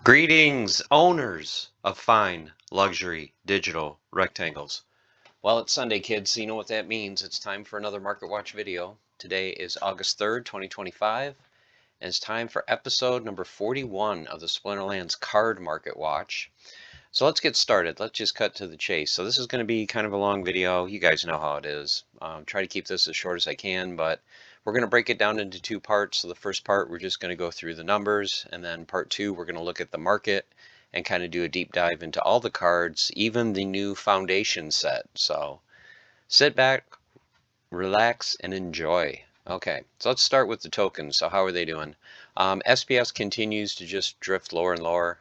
Greetings, owners of fine luxury digital rectangles. Well, it's Sunday, kids, so you know what that means. It's time for another Market Watch video. Today is August 3rd, 2025, and it's time for episode number 41 of the Splinterlands Card Market Watch. So let's get started. Let's just cut to the chase. So this is going to be kind of a long video. You guys know how it is. Try to keep this as short as I can, but we're going to break it down into two parts. So the first part, we're just going to go through the numbers, and then part two, we're going to look at the market and kind of do a deep dive into all the cards, even the new foundation set. So sit back, relax, and enjoy. Okay, so let's start with the tokens. So how are they doing? SPS continues to just drift lower and lower.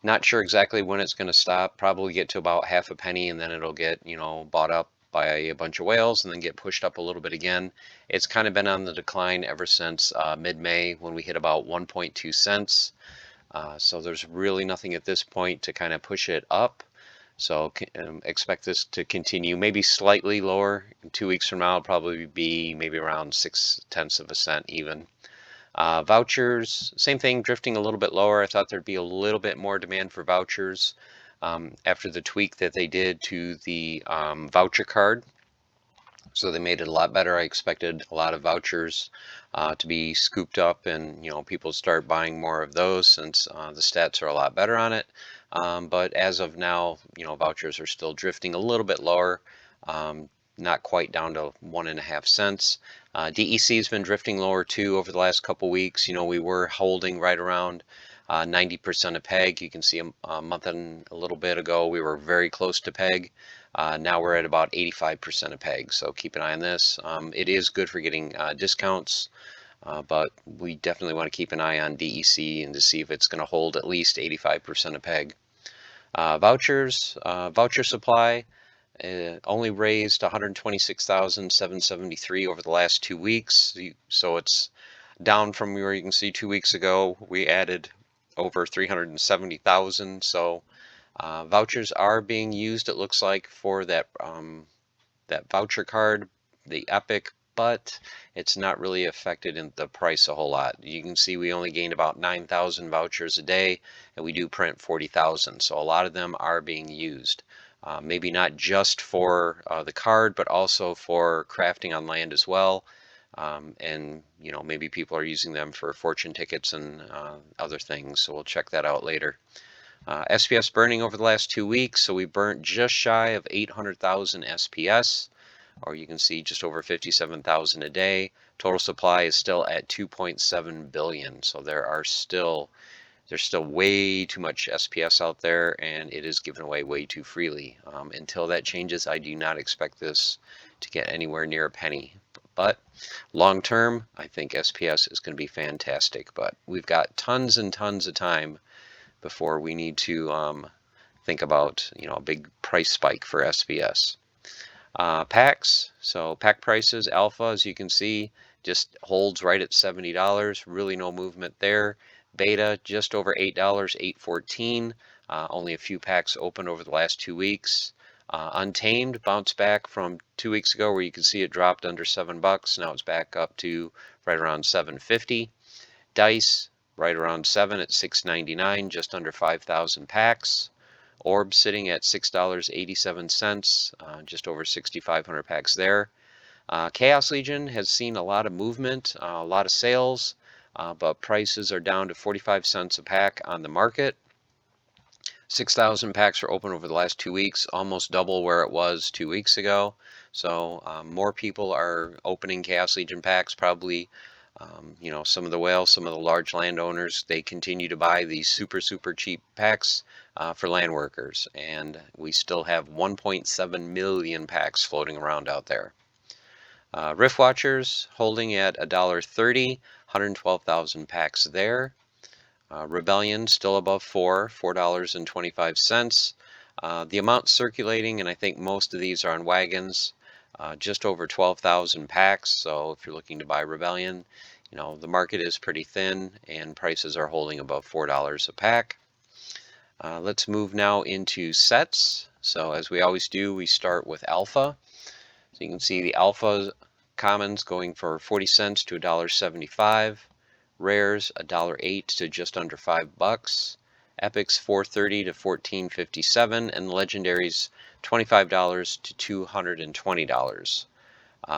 Not sure exactly when it's going to stop. Probably get to about half a penny, and then it'll get, bought up by a bunch of whales and then get pushed up a little bit again. It's kind of been on the decline ever since mid-May when we hit about 1.2 cents. So there's really nothing at this point to kind of push it up. So expect this to continue, maybe slightly lower. 2 weeks from now, it'll probably be maybe around 0.6 of a cent even. Vouchers, same thing, drifting a little bit lower. I thought there'd be a little bit more demand for vouchers after the tweak that they did to the voucher card. So they made it a lot better. I expected a lot of vouchers to be scooped up, and people start buying more of those since the stats are a lot better on it. But as of now, vouchers are still drifting a little bit lower. Not quite down to 1.5 cents. DEC has been drifting lower too over the last couple weeks. We were holding right around 90% of peg. You can see a month and a little bit ago we were very close to peg. Now we're at about 85% of peg. So keep an eye on this. It is good for getting discounts, but we definitely want to keep an eye on DEC and to see if it's going to hold at least 85% of peg. Vouchers, voucher supply. Only raised 126,773 over the last 2 weeks, so it's down from where you can see 2 weeks ago. We added over 370,000, so vouchers are being used, it looks like, for that voucher card, the Epic, but it's not really affected in the price a whole lot. You can see we only gained about 9,000 vouchers a day, and we do print 40,000, so a lot of them are being used. Maybe not just for the card, but also for crafting on land as well. And maybe people are using them for fortune tickets and other things, so we'll check that out later. SPS burning over the last 2 weeks, so we burnt just shy of 800,000 SPS, or you can see just over 57,000 a day. Total supply is still at 2.7 billion, so there's still way too much SPS out there, and it is given away way too freely. Until that changes, I do not expect this to get anywhere near a penny. But long term, I think SPS is going to be fantastic. But we've got tons and tons of time before we need to think about a big price spike for SPS. Packs, so pack prices, alpha, as you can see, just holds right at $70. Really no movement there. Beta just over $8, $8.14. Only a few packs open over the last 2 weeks. Untamed bounced back from 2 weeks ago where you can see it dropped under $7. Now it's back up to right around $7.50. Dice right around 7 at $6.99, just under 5,000 packs. Orb sitting at $6.87, just over 6,500 packs there. Chaos Legion has seen a lot of movement, a lot of sales, but prices are down to 45 cents a pack on the market. 6,000 packs are open over the last 2 weeks, almost double where it was 2 weeks ago. So more people are opening Chaos Legion packs, probably. Some of the whales, some of the large landowners, they continue to buy these super cheap packs for land workers, and we still have 1.7 million packs floating around out there. Rift Watchers holding at $1.30, 112,000 packs there. Rebellion still above $4.25. The amount circulating, and I think most of these are on wagons, just over 12,000 packs. So if you're looking to buy Rebellion, the market is pretty thin and prices are holding above $4 a pack. Let's move now into sets. So as we always do, we start with alpha. So you can see the alpha commons going for 40 cents to $1.75. Rares $1.08 to just under $5. Epics $4.30 to $14.57, and legendaries $25 to $220.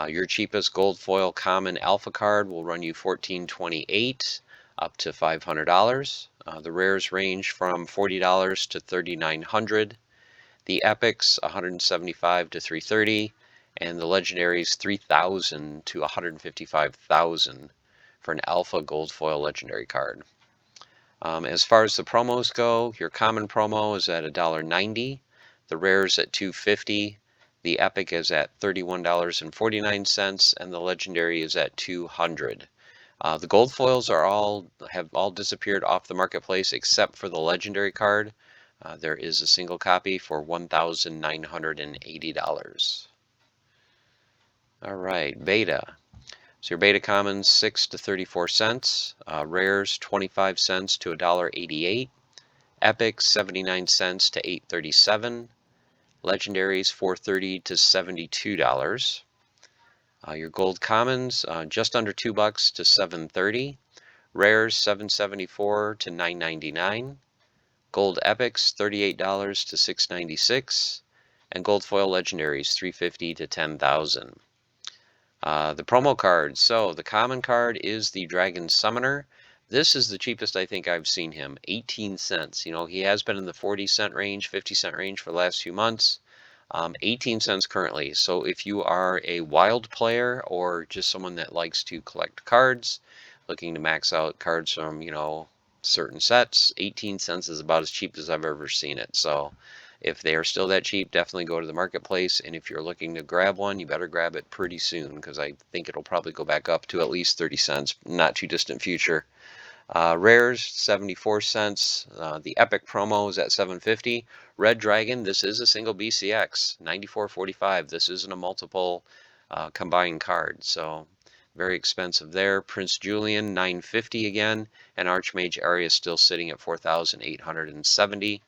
Your cheapest gold foil common alpha card will run you $14.28 up to $500. The rares range from $40 to $3,900. The epics $175 to $330, and the legendaries $3,000 to $155,000 for an alpha gold foil legendary card. As far as the promos go, your common promo is at $1.90, the rares at $2.50, the epic is at $31.49, and the legendary is at $200. The gold foils have all disappeared off the marketplace except for the legendary card. There is a single copy for $1,980. All right, beta. So your beta commons 6 to 34 cents, rares 25 cents to $1.88, epics 79 cents to $8.37, legendaries $4.30 to $72. Your gold commons just under $2 to $7.30, rares $7.74 to $9.99, gold epics $38 to $6.96, and gold foil legendaries $3.50 to $10,000. The promo cards. So the common card is the Dragon Summoner. This is the cheapest I think I've seen him, 18 cents. You know, he has been in the 40-cent range, 50-cent range for the last few months. 18 cents currently. So if you are a wild player or just someone that likes to collect cards, looking to max out cards from, certain sets, 18 cents is about as cheap as I've ever seen it. So if they are still that cheap, definitely go to the marketplace. And if you're looking to grab one, you better grab it pretty soon because I think it'll probably go back up to at least 30 cents, not too distant future. Rares, 74 cents. The Epic promo is at 750. Red Dragon, this is a single BCX, 94.45. This isn't a multiple combined card, so very expensive there. Prince Julian, 950 again, and Archmage Arya still sitting at 4,870.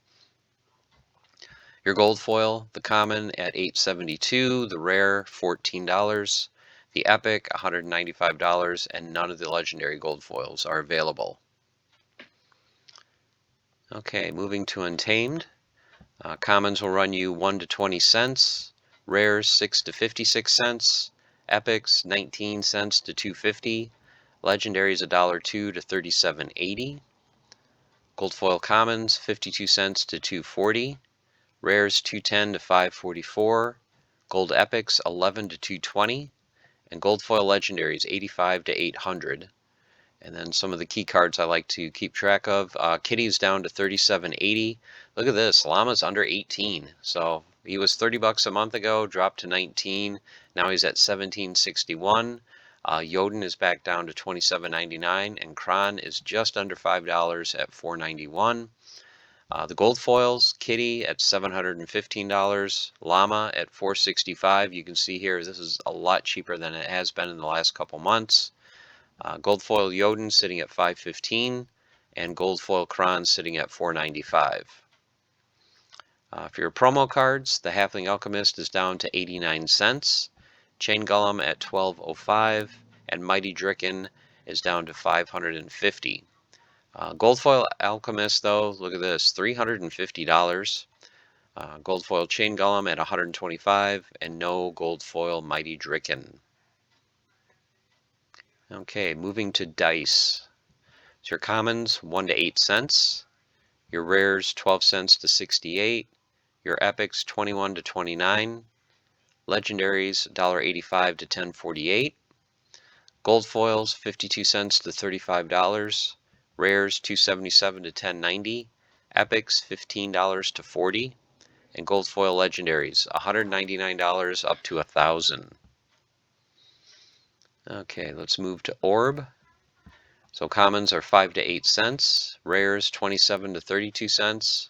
Your gold foil, the common at $8.72, the rare $14, the epic $195, and none of the legendary gold foils are available. Okay, moving to Untamed. Commons will run you 1 to 20 cents, rares 6 to 56 cents, epics 19 cents to 2.50, legendaries $1.02 to 37.80, gold foil commons 52 cents to 2.40, rares 210 to 5.44, gold epics 11 to 2.20, and gold foil legendaries 85 to 800. And then some of the key cards I like to keep track of. Kitty's down to 37.80. Look at this, Llama's under 18. So he was $30 a month ago, dropped to 19. Now he's at 17.61. Jotun is back down to 27.99, and Kron is just under $5 at 4.91. The gold foils, Kitty at $715, Llama at $465. You can see here this is a lot cheaper than it has been in the last couple months. Gold foil Jotun sitting at $515, and gold foil Kron sitting at $495. For your promo cards, the Halfling Alchemist is down to 89 cents, Chain Golem at $12.05, and Mighty Dricken is down to $550. Gold foil Alchemist, though, look at this, $350. Gold foil Chain Golem at $125, and no gold foil Mighty Dricken. Okay, moving to dice. So your commons 1 to 8 cents, your rares 12 cents to 68, your epics 21 to 29, legendaries $1.85 to 10.48, gold foils 52 cents to $35, rares $2.77 to 10.90, epics $15 to 40, and gold foil legendaries $199 up to 1,000. Okay, let's move to Orb. So commons are 5 to 8 cents, rares 27 to 32 cents,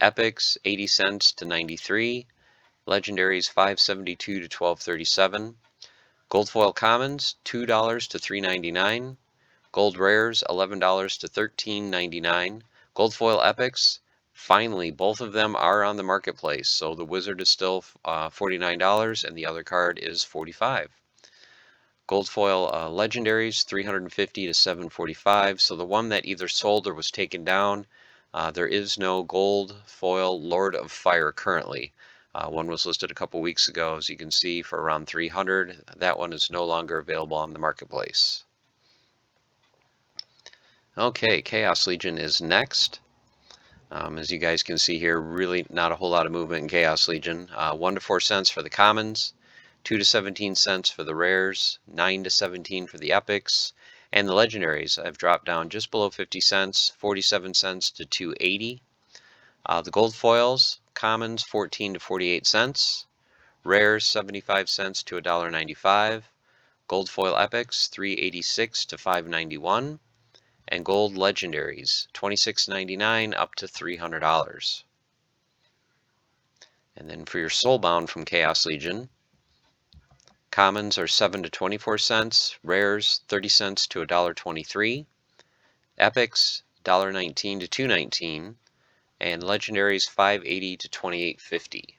epics 80 cents to 93, legendaries 5.72 to 12.37, gold foil commons $2 to 3.99, gold rares $11 to 13.99, gold foil epics. Finally, both of them are on the marketplace. So the wizard is still $49 and the other card is $45. Gold foil legendaries 350 to 745. So the one that either sold or was taken down, there is no gold foil Lord of Fire currently. One was listed a couple weeks ago, as you can see, for around 300. That one is no longer available on the marketplace. Okay, Chaos Legion is next. As you guys can see here, really not a whole lot of movement in Chaos Legion. 1 to 4 cents for the commons, 2 to 17 cents for the rares, 9 to 17 for the epics, and the legendaries have dropped down just below 50 cents, 47 cents to 280. The gold foils, commons 14 to 48 cents, rares 75 cents to $1.95, gold foil epics 386 to 591. And gold legendaries, $26.99 up to $300. And then for your soulbound from Chaos Legion, commons are 7 to 24 cents, rares 30 cents to $1.23, epics $1.19 to $2.19, and legendaries 5.80 to 28.50.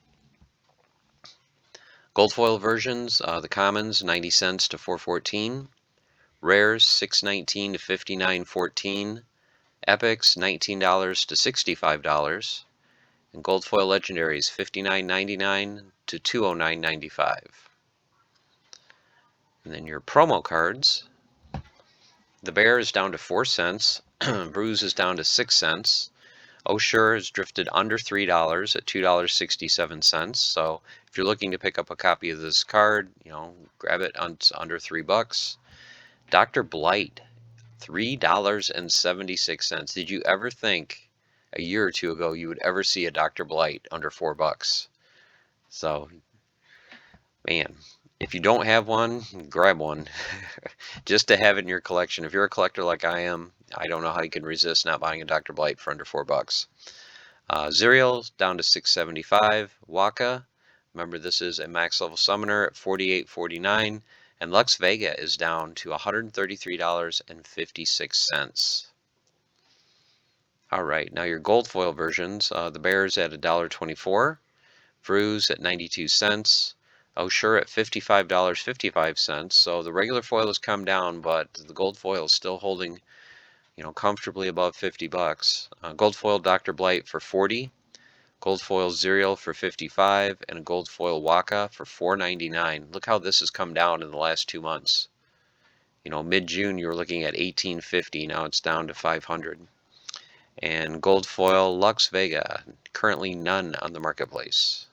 Gold foil versions, the commons 90 cents to 4.14, rares 6.19 to 59.14, epics $19 to $65. And gold foil legendaries $59.99 to $209.95. And then your promo cards. The Bear is down to 4 cents. Bruise is down to 6 cents. Osher has drifted under $3 at $2.67. So if you're looking to pick up a copy of this card, grab it under $3. Dr. Blight, $3.76. Did you ever think a year or two ago you would ever see a Dr. Blight under $4? So, man, if you don't have one, grab one just to have it in your collection. If you're a collector like I am, I don't know how you can resist not buying a Dr. Blight for under $4. Zerial down to $6.75. Waka, remember this is a max level summoner at $48.49. And Lux Vega is down to $133.56. All right, now your gold foil versions. The Bear's at $1.24. Bruise at 92 cents. Osher at $55.55. So the regular foil has come down, but the gold foil is still holding, comfortably above $50. Gold foil Dr. Blight for 40. Gold foil Zerial for 55, and a gold foil Waka for 4.99. Look how this has come down in the last 2 months. Mid-June you were looking at $18.50. Now it's down to $500. And gold foil Lux Vega, currently none on the marketplace.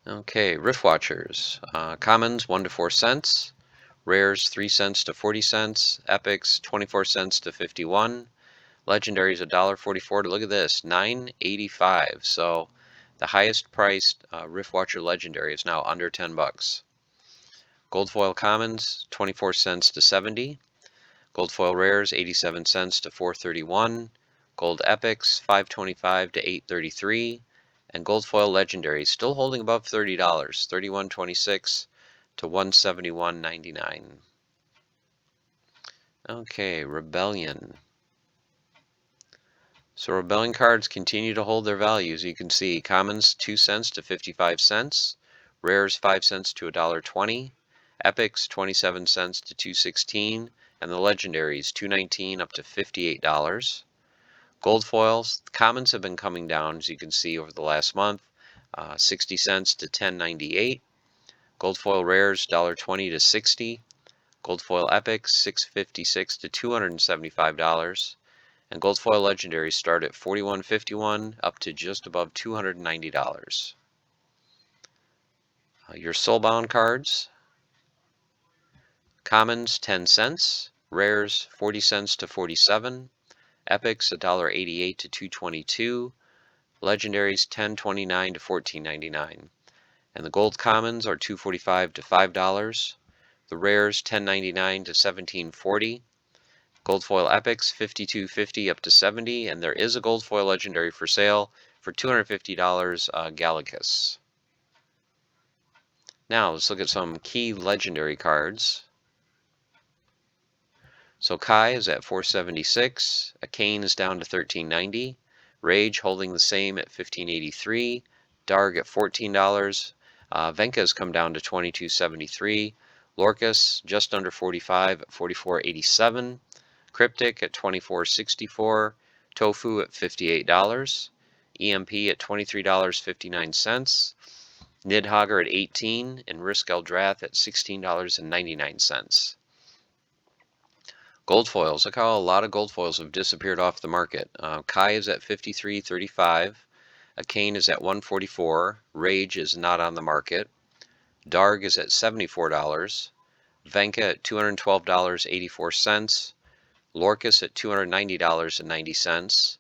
Okay, Rift Watchers. Commons 1 to 4 cents. Rares 3 cents to 40 cents. Epics 24 cents to 51. Legendaries $1.44 to, look at this, $9.85. So the highest priced Rift Watcher Legendary is now under $10. Gold foil commons 24 cents to 70. Gold foil rares 87 cents to 431. Gold epics 525 to 833. And gold foil legendaries still holding above $30, $31.26 to $171.99. Okay, Rebellion. So Rebellion cards continue to hold their values. You can see commons 2 cents to 55 cents, rares 5 cents to $1.20, epics 27 cents to $2.16, and the legendaries $2.19 up to $58. Gold foils, commons have been coming down, as you can see, over the last month, 60 cents to $10.98. Gold foil rares $1.20 to $60. Gold foil epics $6.56 to $275. And gold foil legendaries start at $41.51 up to just above $290. Your soulbound cards, commons 10 cents, rares 40 cents to 47, epics $1.88 to $2.22, legendaries $10.29 to $14.99. And the gold commons are $2.45 to $5, the rares $10.99 to $17.40. Gold foil epics $52.50 up to $70, and there is a gold foil legendary for sale for $250, Galacus. Now let's look at some key legendary cards. So Kai is at 476, Akane is down to 1390, Rage holding the same at 1583, Darg at $14, Venka has come down to $22.73. Lorcas just under 45 at $44.87. Cryptic at $24.64. Tofu at $58. EMP at $23.59. Nidhogger at $18 and Risk Eldrath at $16.99. Gold foils. Look how a lot of gold foils have disappeared off the market. Kai is at $53.35. Akane is at $144. Rage is not on the market. Darg is at $74. Venka at $212.84. Lorcas at $290.90.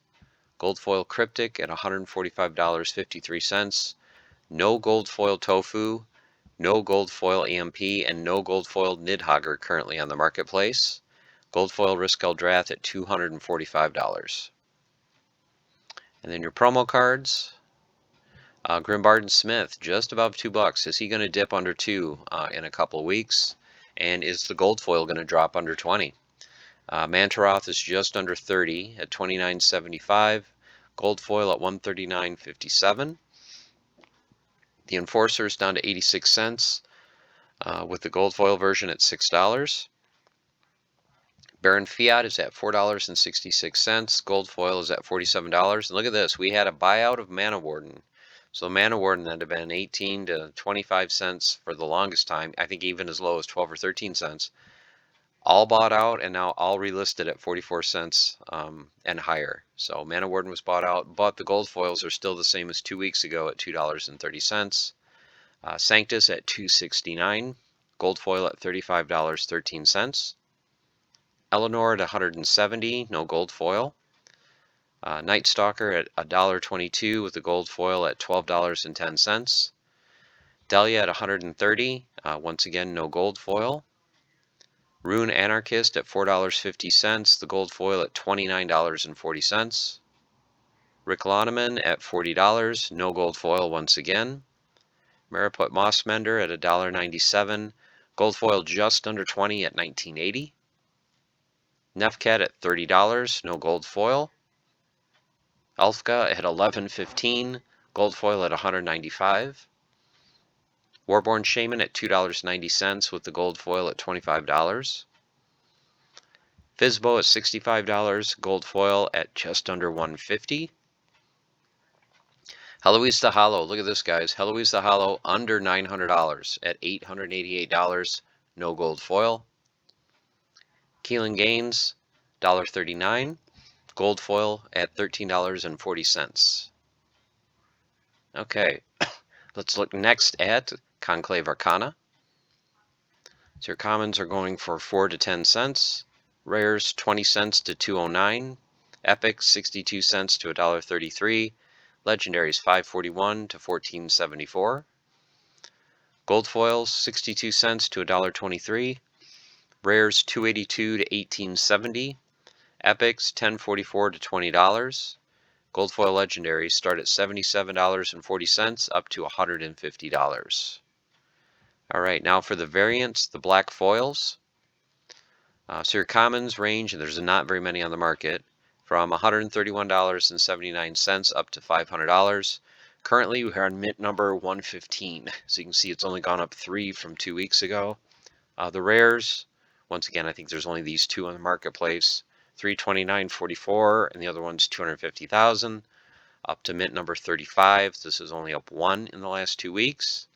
Gold foil Cryptic at $145.53. No gold foil Tofu, no gold foil EMP, and no gold foil Nidhogger currently on the marketplace. Gold foil Risk Eldrath at $245. And then your promo cards. Grimbarden Smith, just above $2. Is he going to dip under 2 in a couple of weeks? And is the gold foil going to drop under 20? Mantaroth is just under 30 at $29.75. Gold foil at $139.57. The Enforcer is down to 86 cents with the gold foil version at $6. Baron Fiat is at $4.66. Gold foil is at $47. And look at this. We had a buyout of Mana Warden. So Mana Warden that had been 18 to 25 cents for the longest time. I think even as low as 12 or 13 cents. All bought out and now all relisted at 44 cents and higher. So Mana Warden was bought out, but the gold foils are still the same as 2 weeks ago at $2.30. Sanctus at $2.69. Gold foil at $35.13. Eleanor at $170, no gold foil. Night Stalker at $1.22 with the gold foil at $12.10. Delia at $130, once again no gold foil. Rune Anarchist at $4.50, the gold foil at $29.40. Rick Loneman at $40, no gold foil once again. Mariput Mossmender at $1.97, gold foil just under 20 at $19.80. Nefcat at $30, no gold foil. Elfka at $11.15, gold foil at $195. Warborn Shaman at $2.90 with the gold foil at $25. Fizbo at $65, gold foil at just under $150. Heloise the Hollow, look at this guys, Heloise the Hollow under $900 at $888, no gold foil. Keelan Gaines, $1.39, gold foil at $13.40. Okay, let's look next at Conclave Arcana. So your commons are going for 4 to 10 cents, rares 20 cents to 209, epics 62 cents to $1.33, legendaries 541 to 1474, gold foils 62 cents to $1.23, rares 282 to 1870, epics 1044 to $20. Gold foil legendaries start at $77.40 up to $150. All right, now for the variants, the black foils. So your commons range, and there's not very many on the market, from $131.79 up to $500. Currently, we're on mint number 115. So you can see it's only gone up 3 from 2 weeks ago. The rares, once again, I think there's only these 2 on the marketplace. 329.44 and the other one's 250,000. Up to mint number 35. This is only up 1 in the last 2 weeks.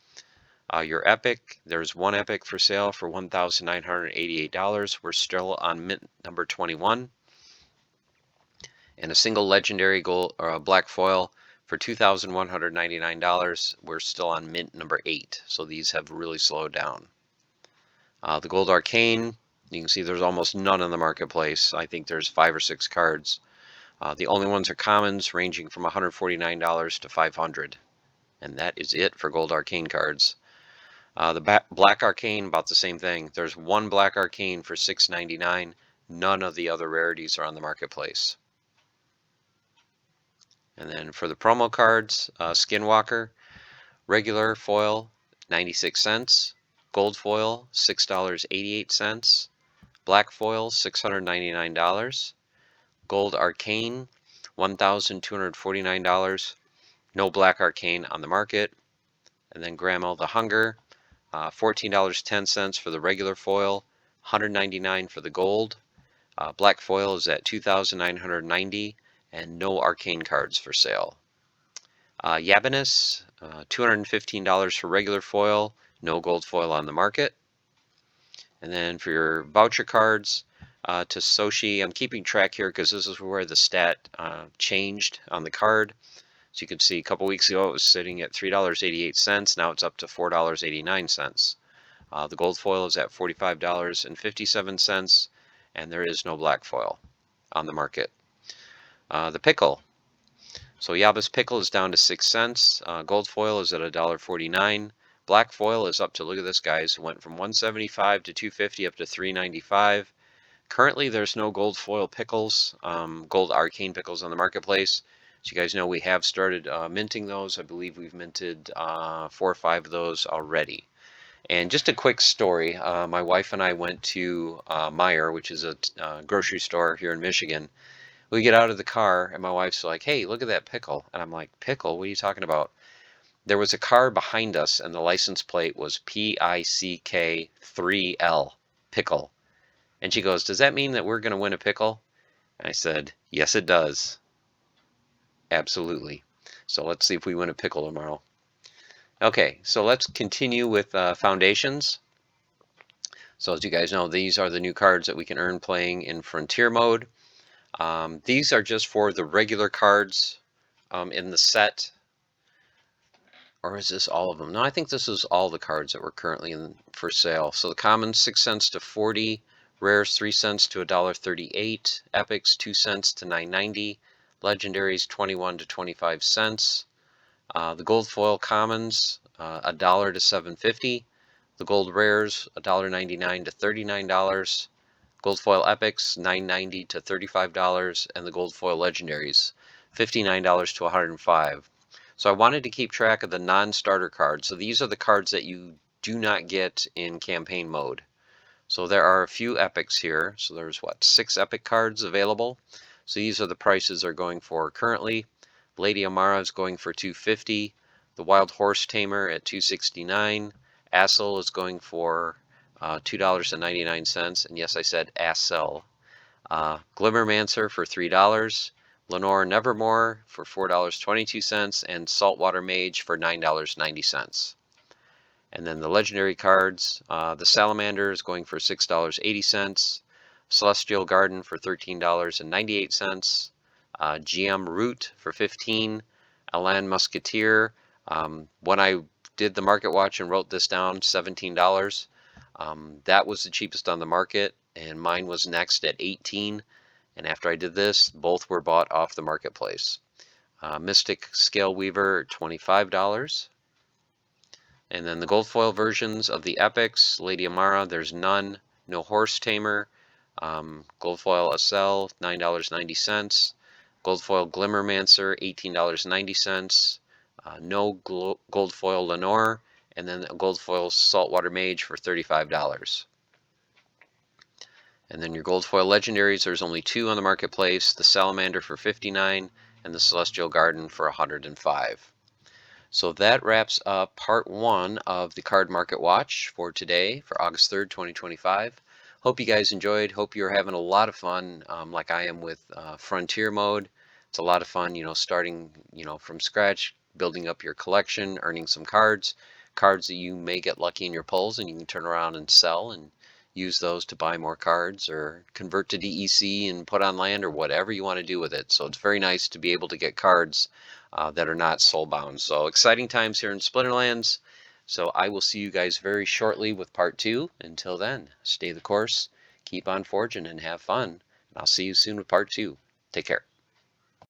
Your epic, there's 1 epic for sale for $1,988. We're still on mint number 21. And a single legendary gold or black foil for $2,199. We're still on mint number 8. So these have really slowed down. The gold arcane, you can see there's almost none on the marketplace. I think there's 5 or 6 cards. The only ones are commons ranging from $149 to $500. And that is it for gold arcane cards. The black arcane, about the same thing. There's 1 black arcane for $6.99. None of the other rarities are on the marketplace. And then for the promo cards, Skinwalker, regular foil, 96 cents. Gold foil, $6.88. Black foil, $699. Gold arcane, $1,249. No black arcane on the market. And then Grandma the Hunger, $14.10 for the regular foil, $199 for the gold. Black foil is at $2,990, and no arcane cards for sale. Yabanus, $215 for regular foil, no gold foil on the market. And then for your voucher cards, to Sochi, I'm keeping track here because this is where the stat changed on the card. So you can see a couple weeks ago it was sitting at $3.88. Now it's up to $4.89. The gold foil is at $45.57, and there is no black foil on the market. The pickle. So Yaba's pickle is down to 6 cents. Gold foil is at $1.49. Black foil is up to, look at this, guys, it went from 175 to 250 up to 395. Currently, there's no gold foil pickles, gold arcane pickles on the marketplace. So you guys know we have started minting those. I believe we've minted 4 or 5 of those already. And just a quick story. My wife and I went to Meijer, which is a grocery store here in Michigan. We get out of the car, and my wife's like, "Hey, look at that pickle." And I'm like, "Pickle? What are you talking about?" There was a car behind us, and the license plate was PICK3L, pickle. And she goes, "Does that mean that we're going to win a pickle?" And I said, "Yes, it does. Absolutely." So let's see if we win a pickle tomorrow. Okay, so let's continue with foundations. So as you guys know, these are the new cards that we can earn playing in Frontier mode. These are just for the regular cards in the set. Or is this all of them? No, I think this is all the cards that were currently in for sale. So the commons 6 cents to 40, rares 3 cents to $1.38, epics 2 cents to 9.90, legendaries 21 to 25 cents. The gold foil commons $1 to 7.50. The gold rares $1.99 to $39. Gold foil epics $9.90 to $35, and the gold foil legendaries $59 to $105. So I wanted to keep track of the non-starter cards. So these are the cards that you do not get in campaign mode. So there are a few epics here. So there's what, 6 epic cards available. So these are the prices they're going for currently. Lady Amara is going for $2.50. The Wild Horse Tamer at $2.69. Assel is going for $2.99, and yes, I said Assel. Glimmermancer for $3. Lenore Nevermore for $4.22, and Saltwater Mage for $9.90. And then the legendary cards, the Salamander is going for $6.80. Celestial Garden for $13.98. GM Root for $15. Alan Musketeer. When I did the market watch and wrote this down, $17. That was the cheapest on the market, and mine was next at $18. And after I did this, both were bought off the marketplace. Mystic Scale Weaver, $25. And then the gold foil versions of the epics, Lady Amara, there's none. No Horse Tamer. Gold foil Assel, $9.90. Gold foil Glimmermancer, $18.90. No gold foil Lenore, and then a gold foil Saltwater Mage for $35. And then your gold foil legendaries, there's only 2 on the marketplace, the Salamander for $59 and the Celestial Garden for $105. So that wraps up part 1 of the Card Market Watch for today, for August 3rd, 2025. Hope you guys enjoyed. Hope you're having a lot of fun, like I am with Frontier mode. It's a lot of fun, starting, from scratch, building up your collection, earning some cards that you may get lucky in your pulls, and you can turn around and sell and use those to buy more cards or convert to DEC and put on land or whatever you want to do with it. So it's very nice to be able to get cards that are not soulbound. So exciting times here in Splinterlands. So I will see you guys very shortly with part 2. Until then, stay the course, keep on forging, and have fun. And I'll see you soon with part 2. Take care.